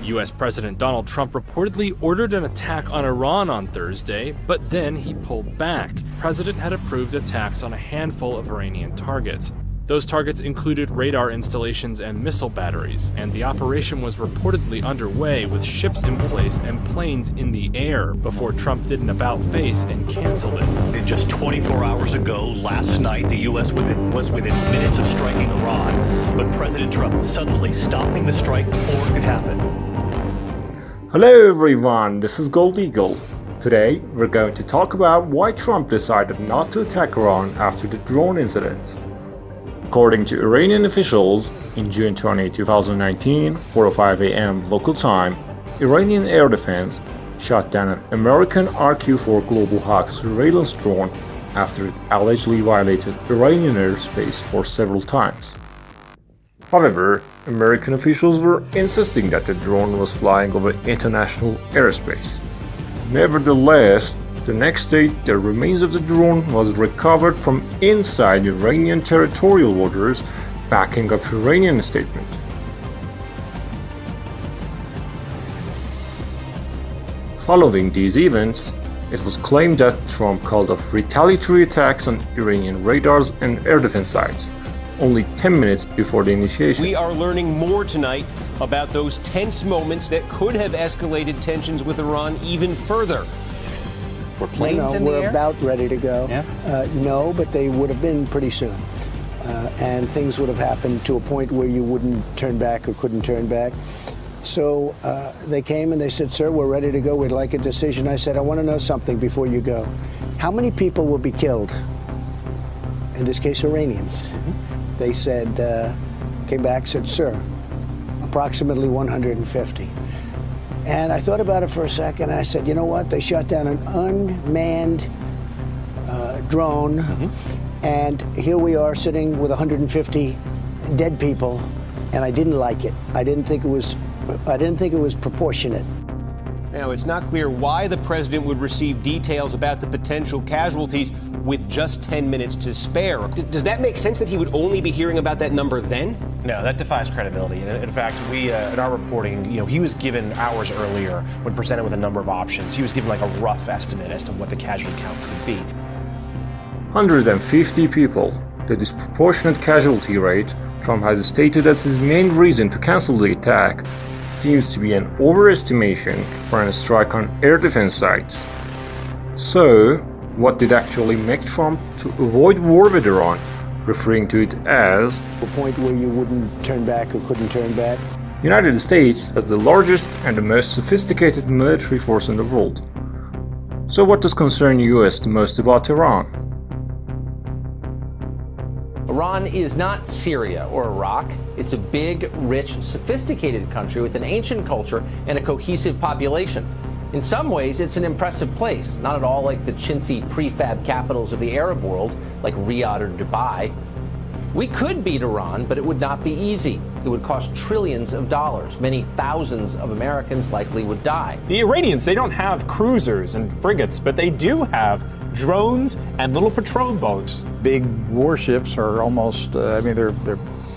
U.S. President Donald Trump reportedly ordered an attack on Iran on Thursday, but then he pulled back. The president had approved attacks on a handful of Iranian targets. Those targets included radar installations and missile batteries, and the operation was reportedly underway with ships in place and planes in the air before Trump did an about-face and canceled it. Just 24 hours ago, last night, the U.S. was within minutes of striking Iran, but President Trump suddenly stopping the strike before it could happen. Hello everyone, this is Gold Eagle. Today, we're going to talk about why Trump decided not to attack Iran after the drone incident. According to Iranian officials, in June 20, 2019, 4:05 a.m. local time, Iranian air defense shot down an American RQ-4 Global Hawk surveillance drone after it allegedly violated Iranian airspace for several times. However, American officials were insisting that the drone was flying over international airspace. Nevertheless, the next day, the remains of the drone was recovered from inside Iranian territorial waters, backing up Iranian statement. Following these events, it was claimed that Trump called off retaliatory attacks on Iranian radars and air defense sites, only 10 minutes before the initiation. We are learning more tonight about those tense moments that could have escalated tensions with Iran even further. Were planes in the air? We're about ready to go. Yeah? No, but they would have been pretty soon. And things would have happened to a point where you wouldn't turn back or couldn't turn back. So they came and they said, "Sir, we're ready to go. We'd like a decision." I said, "I want to know something before you go. How many people will be killed?" In this case, Iranians. They said, came back, said, "Sir, approximately 150. And I thought about it for a second. I said, you know what? They shot down an unmanned drone, and here we are sitting with 150 dead people, and I didn't like it. I didn't think it was proportionate." Now, it's not clear why the president would receive details about the potential casualties with just 10 minutes to spare. Does that make sense that he would only be hearing about that number then? No, that defies credibility. In fact, we, in our reporting, he was given hours earlier when presented with a number of options. He was given like a rough estimate as to what the casualty count could be. 150 people, the disproportionate casualty rate Trump has stated as his main reason to cancel the attack, seems to be an overestimation for a strike on air defense sites. So, what did actually make Trump to avoid war with Iran, referring to it as A point where you wouldn't turn back or couldn't turn back. United States has the largest and the most sophisticated military force in the world. So what does concern US the most about Iran? Iran is not Syria or Iraq. It's a big, rich, sophisticated country with an ancient culture and a cohesive population. In some ways, it's an impressive place, not at all like the chintzy prefab capitals of the Arab world, like Riyadh or Dubai. We could beat Iran, but it would not be easy. It would cost trillions of dollars. Many thousands of Americans likely would die. The Iranians, they don't have cruisers and frigates, but they do have drones and little patrol boats. Big warships are almost, they're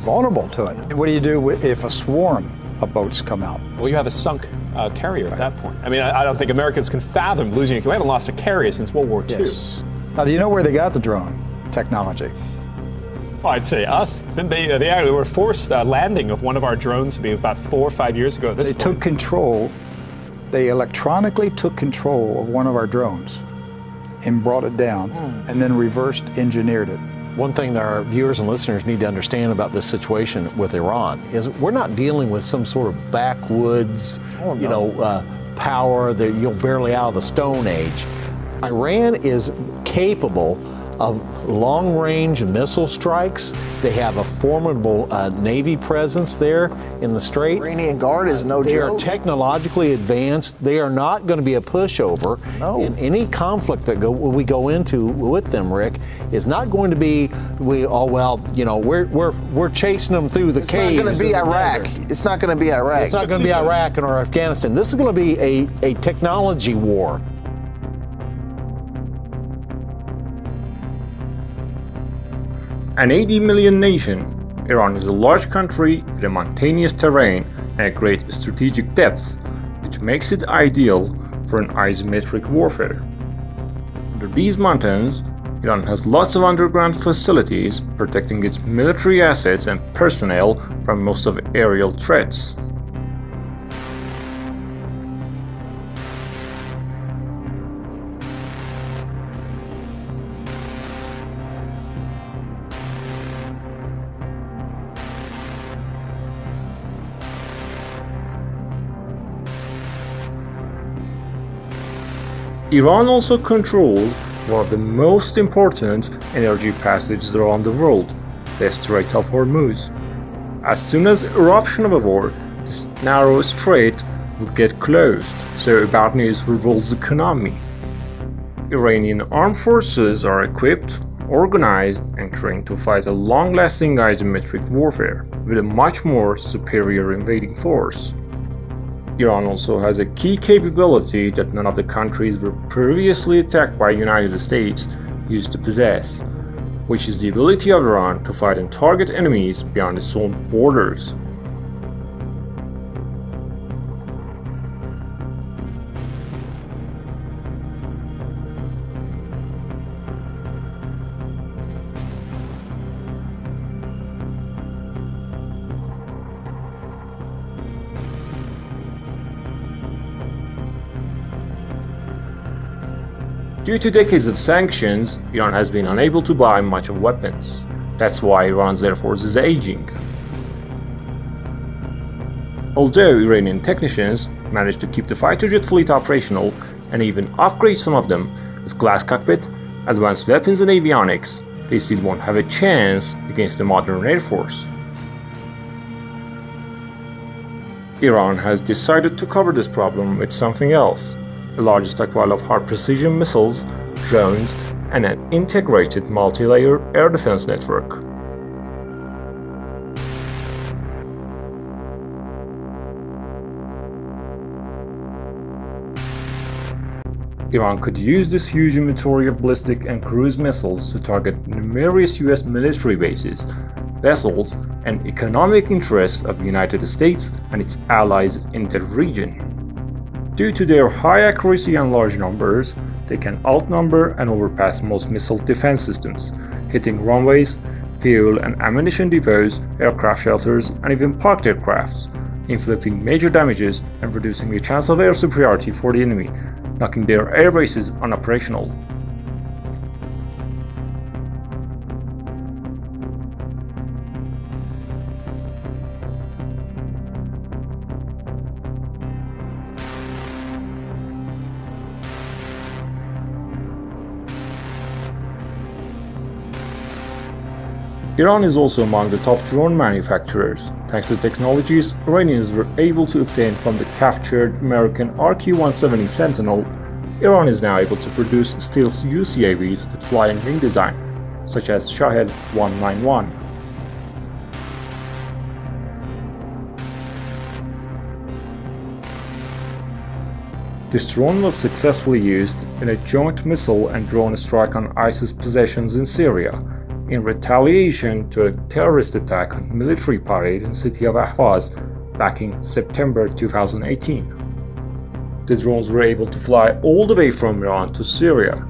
vulnerable to it. What do you do if a swarm of boats come out? Well, you have a sunk carrier at that point. I don't think Americans can fathom losing we haven't lost a carrier since World War II. Yes. Now, do you know where they got the drone technology? Well, I'd say us. Then they were forced landing of one of our drones about 4 or 5 years ago at this point. They took control, they electronically took control of one of our drones and brought it down and then reversed engineered it. One thing that our viewers and listeners need to understand about this situation with Iran is we're not dealing with some sort of backwoods, power that you're barely out of the Stone Age. Iran is capable of long-range missile strikes. They have a formidable Navy presence there in the Strait. Iranian Guard is no joke. They are technologically advanced. They are not going to be a pushover. No. And any conflict that we go into with them, Rick, is not going to be we're chasing them through the caves. It's not going to be Iraq. It's not going to be Iraq. It's not going to be Iraq or Afghanistan. This is going to be a technology war. An 80 million nation, Iran is a large country with a mountainous terrain and a great strategic depth, which makes it ideal for an isometric warfare. Under these mountains, Iran has lots of underground facilities protecting its military assets and personnel from most of aerial threats. Iran also controls one of the most important energy passages around the world, the Strait of Hormuz. As soon as eruption of a war, this narrow strait would get closed, so bad news for the world's economy. Iranian armed forces are equipped, organized, and trained to fight a long-lasting isometric warfare with a much more superior invading force. Iran also has a key capability that none of the countries were previously attacked by the United States used to possess, which is the ability of Iran to fight and target enemies beyond its own borders. Due to decades of sanctions, Iran has been unable to buy much of weapons. That's why Iran's air force is aging. Although Iranian technicians managed to keep the fighter jet fleet operational and even upgrade some of them with glass cockpit, advanced weapons and avionics, they still won't have a chance against the modern air force. Iran has decided to cover this problem with something else. The largest stockpile of high-precision missiles, drones, and an integrated multi-layer air defense network. Iran could use this huge inventory of ballistic and cruise missiles to target numerous US military bases, vessels, and economic interests of the United States and its allies in the region. Due to their high accuracy and large numbers, they can outnumber and overpass most missile defense systems, hitting runways, fuel and ammunition depots, aircraft shelters, and even parked aircrafts, inflicting major damages and reducing the chance of air superiority for the enemy, knocking their air bases unoperational. Iran is also among the top drone manufacturers. Thanks to technologies Iranians were able to obtain from the captured American RQ-170 Sentinel, Iran is now able to produce stealth UCAVs with flying wing design, such as Shahed 191. This drone was successfully used in a joint missile and drone strike on ISIS possessions in Syria, in retaliation to a terrorist attack on a military parade in the city of Ahvaz back in September 2018. The drones were able to fly all the way from Iran to Syria,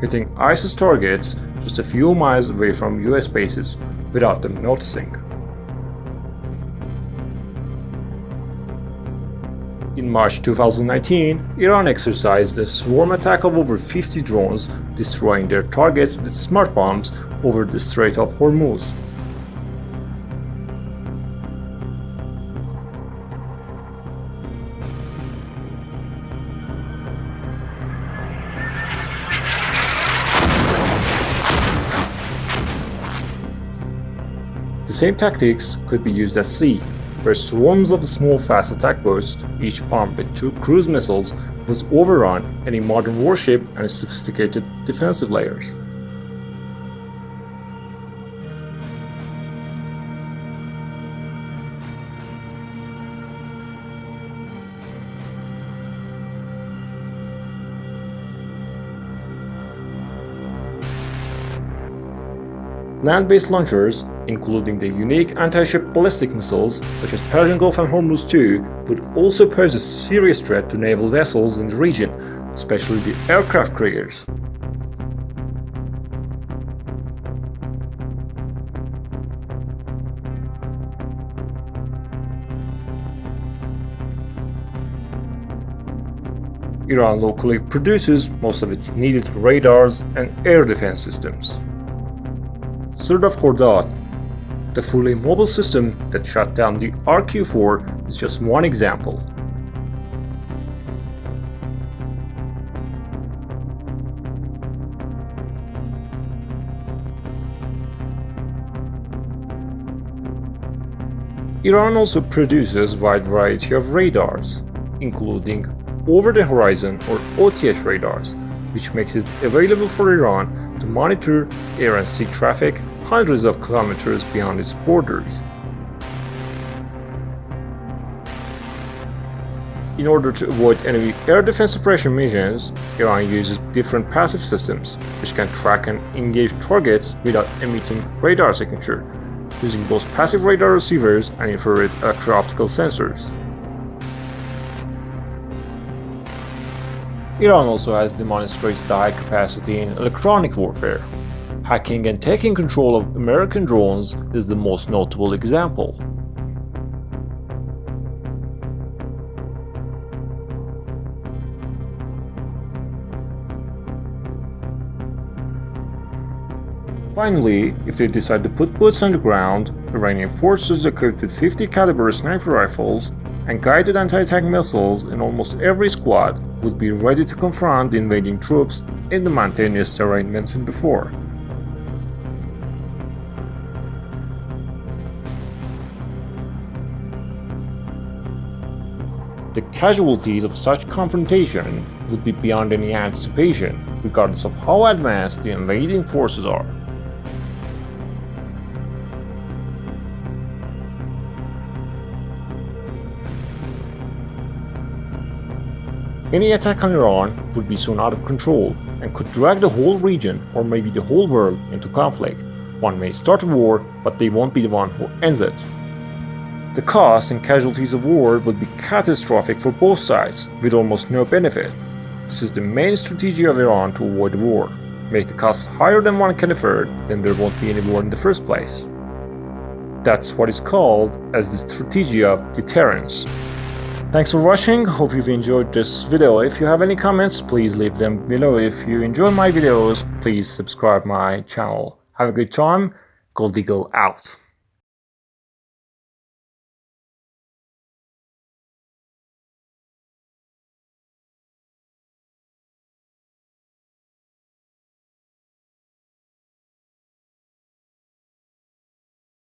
hitting ISIS targets just a few miles away from US bases without them noticing. In March 2019, Iran exercised a swarm attack of over 50 drones, destroying their targets with smart bombs over the Strait of Hormuz. The same tactics could be used at sea, where swarms of small fast attack boats, each armed with 2 cruise missiles, was overrun any modern warship and sophisticated defensive layers. Land-based launchers including the unique anti-ship ballistic missiles such as Persian Gulf and Hormuz 2, would also pose a serious threat to naval vessels in the region, especially the aircraft carriers. Iran locally produces most of its needed radars and air defense systems. Surdaf Khordad, the fully mobile system that shut down the RQ-4, is just one example. Iran also produces a wide variety of radars, including over-the-horizon or OTH radars, which makes it available for Iran to monitor air and sea traffic hundreds of kilometers beyond its borders. In order to avoid enemy air defense suppression missions, Iran uses different passive systems, which can track and engage targets without emitting radar signature, using both passive radar receivers and infrared electro-optical sensors. Iran also has demonstrated high capacity in electronic warfare. Hacking and taking control of American drones is the most notable example. Finally, if they decide to put boots on the ground, Iranian forces equipped with 50 caliber sniper rifles and guided anti-tank missiles in almost every squad would be ready to confront the invading troops in the mountainous terrain mentioned before. The casualties of such confrontation would be beyond any anticipation, regardless of how advanced the invading forces are. Any attack on Iran would be soon out of control and could drag the whole region or maybe the whole world into conflict. One may start a war, but they won't be the one who ends it. The costs and casualties of war would be catastrophic for both sides, with almost no benefit. This is the main strategy of Iran to avoid the war. Make the costs higher than one can afford, then there won't be any war in the first place. That's what is called as the strategy of deterrence. Thanks for watching, hope you've enjoyed this video. If you have any comments, please leave them below. If you enjoy my videos, please subscribe my channel. Have a good time, Gold Eagle out.